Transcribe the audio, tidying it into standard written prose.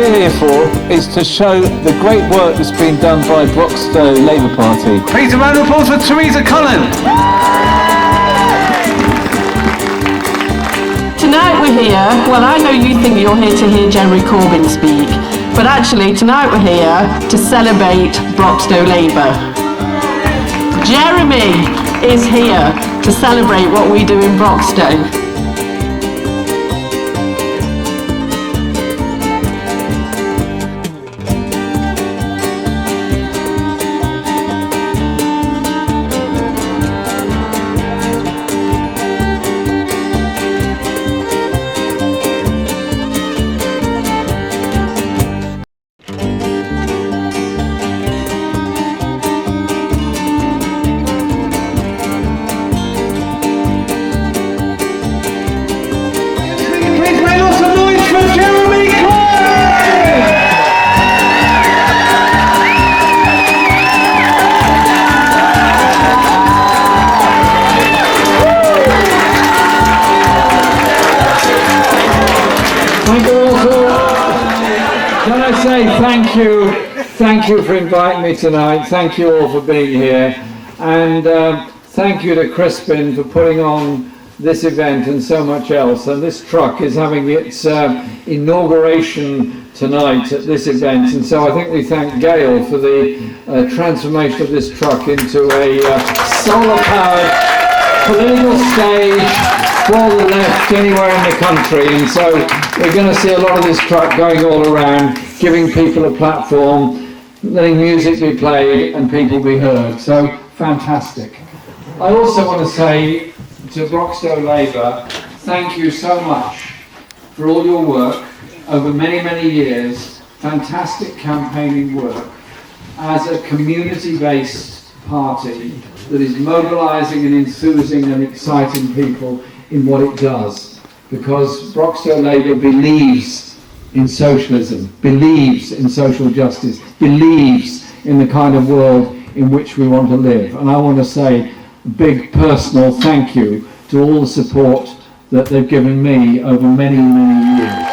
we're here for is to show the great work that's been done by Broxtowe Labour Party. Please, a round of applause for Theresa Cullen. Tonight we're here, well, I know you think you're here to hear Jeremy Corbyn speak, but actually tonight we're here to celebrate Broxtowe Labour. Jeremy is here to celebrate what we do in Broxtowe. Can I say thank you for inviting me tonight, thank you all for being here, and thank you to Crispin for putting on this event and so much else. And this truck is having its inauguration tonight at this event, and so I think we thank Gail for the transformation of this truck into a solar-powered political stage for the left anywhere in the country. And so we're going to see a lot of this truck going all around, giving people a platform, letting music be played and people be heard. So fantastic. I also want to say to Broxtowe Labour, thank you so much for all your work over many, many years, fantastic campaigning work as a community-based party that is mobilising and enthusing and exciting people in what it does, because Broxtowe Labour believes in socialism, believes in social justice, believes in the kind of world in which we want to live. And I want to say a big personal thank you to all the support that they've given me over many, many years.